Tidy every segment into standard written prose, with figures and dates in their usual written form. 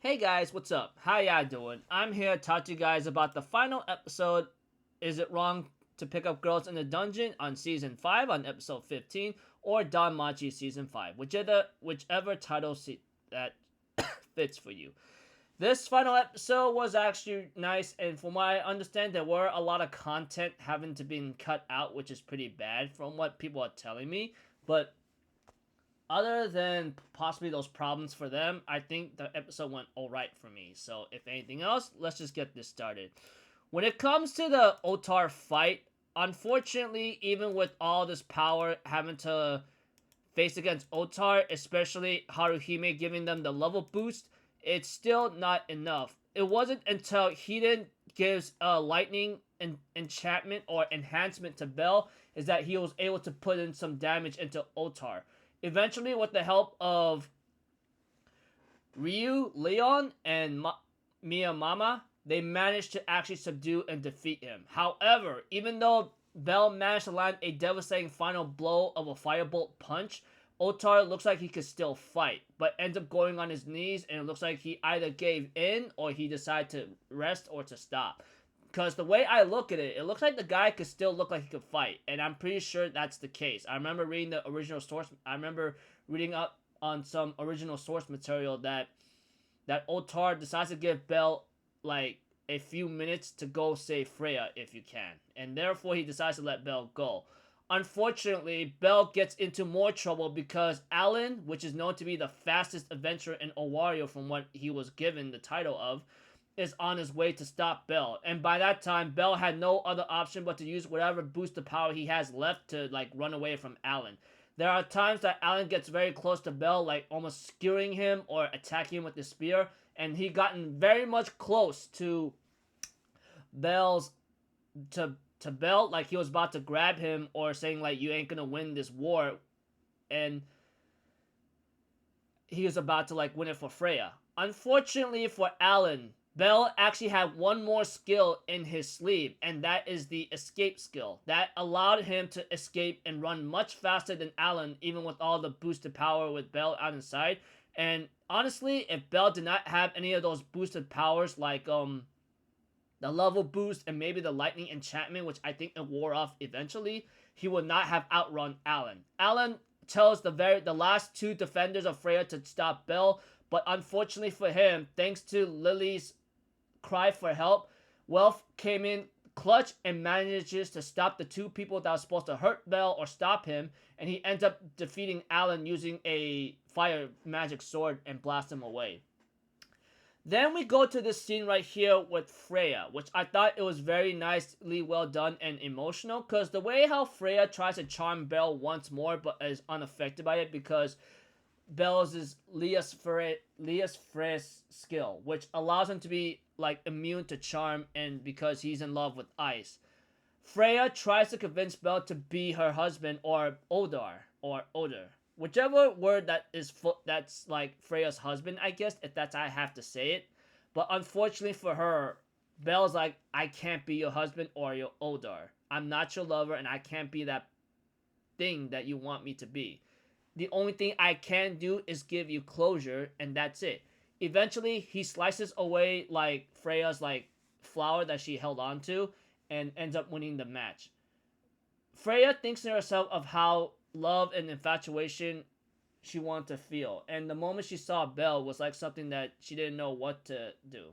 Hey guys, what's up? How y'all doing? I'm here to talk to you guys about the final episode. Is it wrong to pick up girls in the dungeon on season 5 on episode 15 or Danmachi season 5, whichever title that fits for you. This final episode was actually nice, and from what I understand, there were a lot of content having to be cut out, which is pretty bad from what people are telling me. But other than possibly those problems for them, I think the episode went alright for me. So, if anything else, let's just get this started. When it comes to the Otar fight, unfortunately, even with all this power having to face against Otar, especially Haruhime giving them the level boost, it's still not enough. It wasn't until Hiden gives a lightning enchantment or enhancement to Bell is that he was able to put in some damage into Otar. Eventually, with the help of Ryu, Leon, and Miyamama, they managed to actually subdue and defeat him. However, even though Bell managed to land a devastating final blow of a firebolt punch, Otar looks like he could still fight, but ends up going on his knees, and it looks like he either gave in or he decided to rest or to stop. Because the way I look at it, it looks like the guy could still look like he could fight, and I'm pretty sure that's the case. I remember reading the original source. I remember reading up on some original source material that Otar decides to give Bell like a few minutes to go save Freya if you can, and therefore he decides to let Bell go. Unfortunately, Bell gets into more trouble because Alan, which is known to be the fastest adventurer in Owario from what he was given the title of, is on his way to stop Bell. And by that time, Bell had no other option but to use whatever boost of power he has left to like run away from Alan. There are times that Alan gets very close to Bell, like almost skewering him or attacking him with the spear, and he gotten very much close to Bell's to Bell, like he was about to grab him or saying like you ain't gonna win this war, and he was about to like win it for Freya. Unfortunately for Alan, Bell actually had one more skill in his sleeve, and that is the escape skill. That allowed him to escape and run much faster than Alan, even with all the boosted power with Bell out inside. And honestly, if Bell did not have any of those boosted powers like the level boost and maybe the lightning enchantment, which I think it wore off eventually, he would not have outrun Alan. Alan tells the last two defenders of Freya to stop Bell, but unfortunately for him, thanks to Lily's cry for help, Wealth came in clutch and manages to stop the two people that were supposed to hurt Bell or stop him, and he ends up defeating Alan using a fire magic sword and blast him away. Then we go to this scene right here with Freya, which I thought it was very nicely well done and emotional, because the way how Freya tries to charm Bell once more but is unaffected by it because Bell's is Leas Freya's skill, which allows him to be like immune to charm and because he's in love with ice. Freya tries to convince Bell to be her husband or Odar, whichever word that's like Freya's husband, I guess, if that's how I have to say it. But unfortunately for her, Belle's like, I can't be your husband or your Odar. I'm not your lover, and I can't be that thing that you want me to be. The only thing I can do is give you closure, and that's it. Eventually, he slices away like Freya's like flower that she held on to, and ends up winning the match. Freya thinks to herself of how love and infatuation she wanted to feel, and the moment she saw Belle was like something that she didn't know what to do.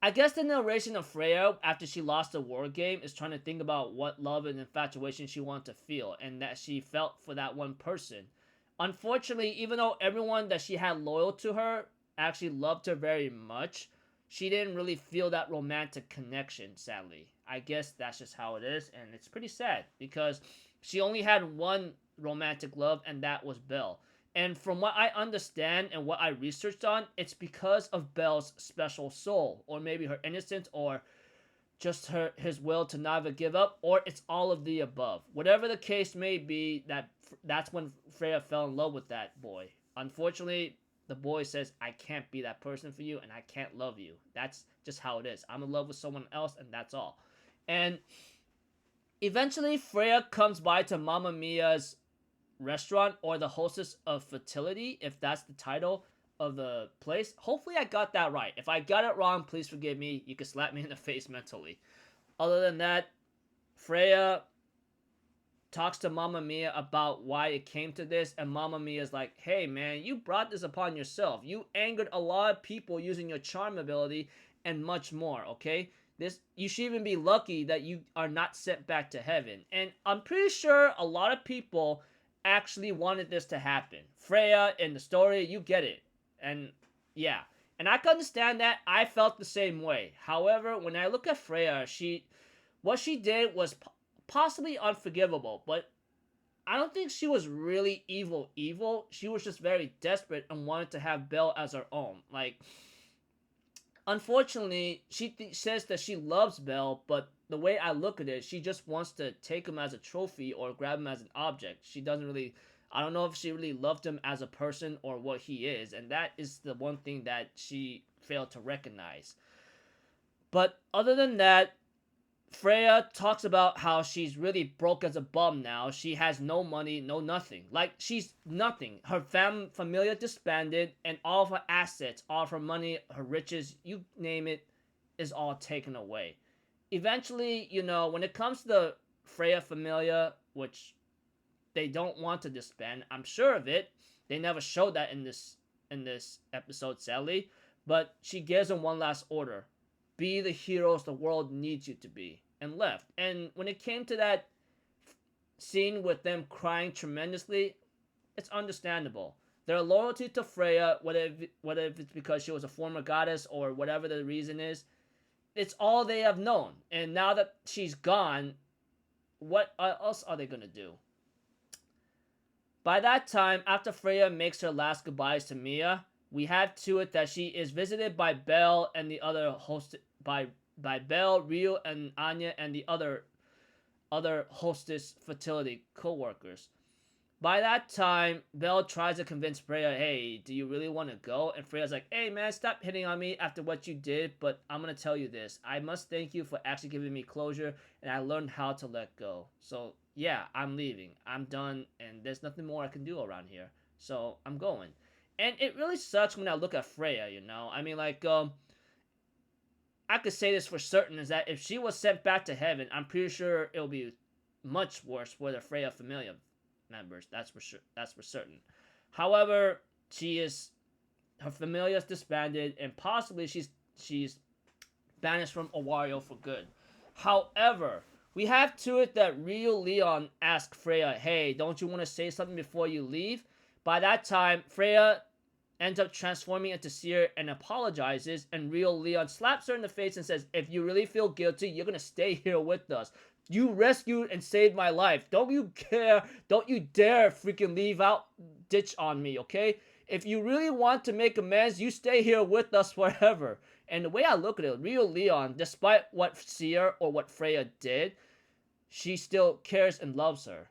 I guess the narration of Freya after she lost the war game is trying to think about what love and infatuation she wanted to feel and that she felt for that one person. Unfortunately, even though everyone that she had loyal to her actually loved her very much, she didn't really feel that romantic connection, sadly. I guess that's just how it is, and it's pretty sad because she only had one romantic love, and that was Belle. And from what I understand and what I researched on, it's because of Belle's special soul, or maybe her innocence, or just his will to never give up, or it's all of the above. Whatever the case may be, that's when Freya fell in love with that boy. Unfortunately, the boy says, I can't be that person for you, and I can't love you. That's just how it is. I'm in love with someone else, and that's all. And eventually, Freya comes by to Mamma Mia's restaurant, or the hostess of fertility, if that's the title. of the place. Hopefully I got that right. If I got it wrong, please forgive me. You can slap me in the face mentally. Other than that, Freya talks to Mamma Mia about why it came to this, and Mamma Mia's like, hey man, you brought this upon yourself. You angered a lot of people using your charm ability and much more, okay? This, you should even be lucky that you are not sent back to heaven. And I'm pretty sure a lot of people actually wanted this to happen. Freya, in the story, you get it. And yeah. And I can understand that. I felt the same way. However, when I look at Freya, what she did was possibly unforgivable, but I don't think she was really evil. She was just very desperate and wanted to have Belle as her own. Like, unfortunately, she says that she loves Belle, but the way I look at it, she just wants to take him as a trophy or grab him as an object. She doesn't really, I don't know if she really loved him as a person or what he is, and that is the one thing that she failed to recognize. But other than that, Freya talks about how she's really broke as a bum now. She has no money, no nothing. Like, she's nothing. Her familia disbanded, and all of her assets, all of her money, her riches, you name it, is all taken away. Eventually, you know, when it comes to the Freya familia, which they don't want to disband, I'm sure of it. They never showed that in this episode, sadly. But she gives them one last order. Be the heroes the world needs you to be, and left. And when it came to that scene with them crying tremendously, it's understandable. Their loyalty to Freya, whether it's because she was a former goddess or whatever the reason is, it's all they have known. And now that she's gone, what else are they going to do? By that time, after Freya makes her last goodbyes to Mia, we have to it that she is visited by Belle and the other by Belle, Rio, and Anya, and the other hostess fertility co-workers. By that time, Belle tries to convince Freya, hey, do you really want to go? And Freya's like, hey man, stop hitting on me after what you did, but I'm going to tell you this. I must thank you for actually giving me closure, and I learned how to let go. So yeah, I'm leaving. I'm done, and there's nothing more I can do around here. So I'm going. And it really sucks when I look at Freya, you know? I mean, like, I could say this for certain, is that if she was sent back to heaven, I'm pretty sure it'll be much worse for the Freya familia members. That's for sure. That's for certain. However, her familia is disbanded, and possibly she's banished from Owario for good. However, we have to it that Real Leon asks Freya, hey, don't you want to say something before you leave? By that time, Freya ends up transforming into Seer and apologizes, and Real Leon slaps her in the face and says, if you really feel guilty, you're gonna stay here with us. You rescued and saved my life. Don't you dare freaking leave out ditch on me, okay? If you really want to make amends, you stay here with us forever. And the way I look at it, Real Leon, despite what Seer or what Freya did, she still cares and loves her.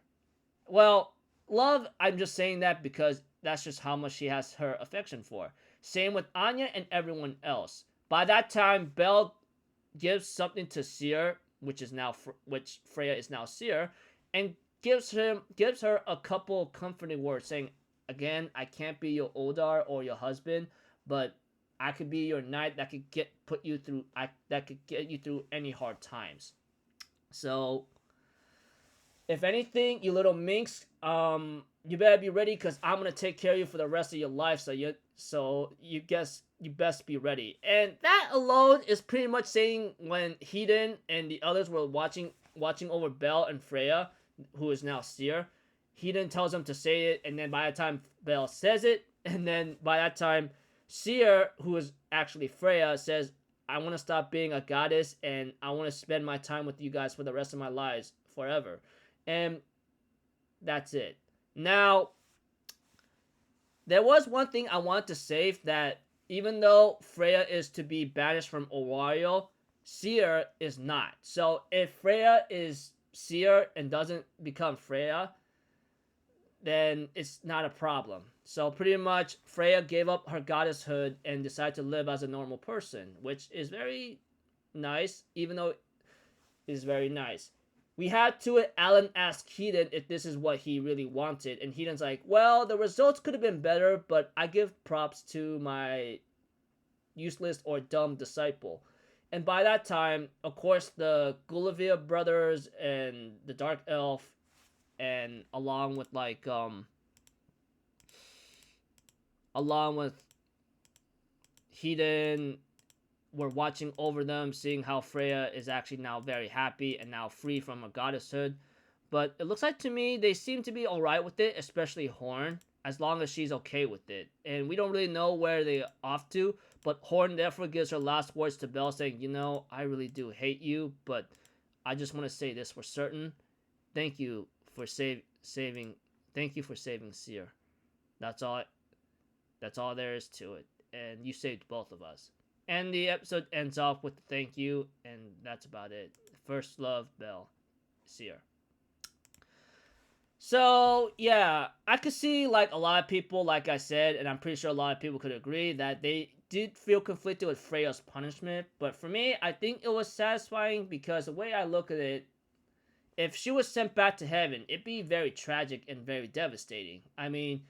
Well, love, I'm just saying that because that's just how much she has her affection for. Same with Anya and everyone else. By that time, Belle gives something to Seer, which Freya is now Seer, and gives her a couple comforting words, saying, again, I can't be your Odar or your husband, but I could be your knight that could get you through any hard times. So, if anything, you little minx, you better be ready, because I'm gonna take care of you for the rest of your life. So you best be ready. And that alone is pretty much saying when Hedon and the others were watching over Belle and Freya, who is now Seer. Hedon tells them to say it, and then by the time Belle says it, and then by that time Seer, who is actually Freya, says, I want to stop being a goddess, and I want to spend my time with you guys for the rest of my lives forever. And that's it. Now, there was one thing I wanted to say, that even though Freya is to be banished from Owario, Seer is not. So if Freya is Seer and doesn't become Freya, then it's not a problem. So pretty much, Freya gave up her goddesshood and decided to live as a normal person, which is very nice, even though it is very nice. we had to it. Alan asked Heaton if this is what he really wanted, and Heaton's like, well, the results could have been better, but I give props to my useless or dumb disciple. And by that time, of course, the Gulavia brothers and the Dark Elf, and along with Heaton, were watching over them, seeing how Freya is actually now very happy and now free from her goddesshood. But it looks like to me they seem to be alright with it, especially Horn, as long as she's okay with it. And we don't really know where they're off to, but Horn therefore gives her last words to Belle, saying, you know, I really do hate you, but I just want to say this for certain. Thank you for saving Seer. That's all there is to it. And you saved both of us. And the episode ends off with the thank you, and that's about it. First love, Belle, Seer. So, yeah, I could see, like, a lot of people, like I said, and I'm pretty sure a lot of people could agree, that they did feel conflicted with Freya's punishment. But for me, I think it was satisfying because the way I look at it, if she was sent back to heaven, it'd be very tragic and very devastating. I mean,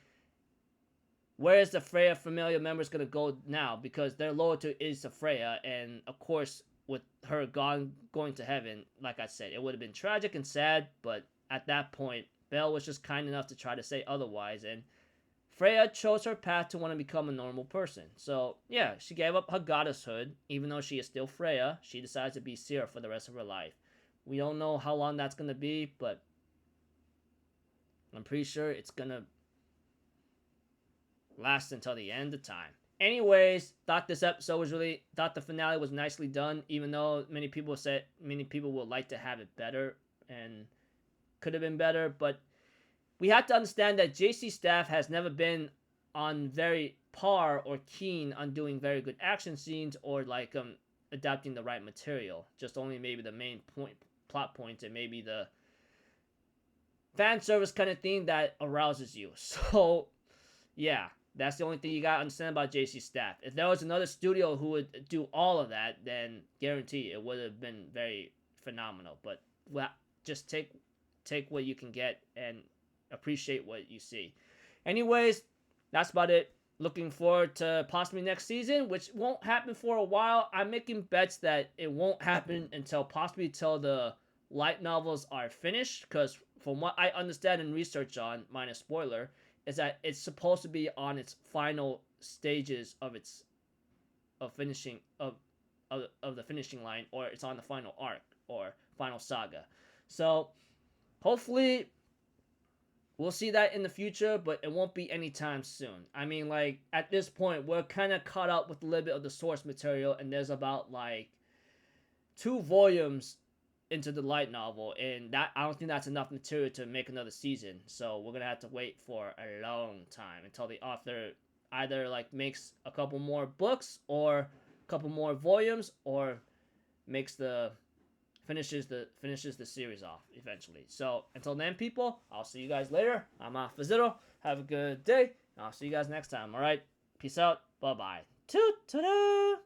where is the Freya familiar members going to go now? Because their loyalty is to Freya, and of course, with her going to heaven, like I said, it would have been tragic and sad, but at that point, Belle was just kind enough to try to say otherwise, and Freya chose her path to want to become a normal person. So, yeah, she gave up her goddesshood, even though she is still Freya. She decides to be Seer for the rest of her life. We don't know how long that's going to be, but I'm pretty sure it's going to last until the end of time. Anyways, thought the finale was nicely done, even though many people would like to have it better and could have been better, but we have to understand that JC Staff has never been on very par or keen on doing very good action scenes or adapting the right material. Just only maybe the main plot points and maybe the fan service kind of thing that arouses you. So, yeah. That's the only thing you gotta understand about JC Staff. If there was another studio who would do all of that, then guarantee it would have been very phenomenal. But just take what you can get and appreciate what you see. Anyways, that's about it. Looking forward to possibly next season, which won't happen for a while. I'm making bets that it won't happen until the light novels are finished. Because from what I understand and research on, minus spoiler, is that it's supposed to be on its final stages of the finishing line, or it's on the final arc or final saga. So hopefully we'll see that in the future, but it won't be anytime soon. I mean, like, at this point, we're kind of caught up with a little bit of the source material, and there's about 2 volumes into the light novel, and that I don't think that's enough material to make another season. So we're gonna have to wait for a long time until the author either makes a couple more books or a couple more volumes, or finishes the series off eventually. So until then, people, I'll see you guys later. I'm Fazito. Have a good day, and I'll see you guys next time. All right, peace out. Bye bye. Toot toot.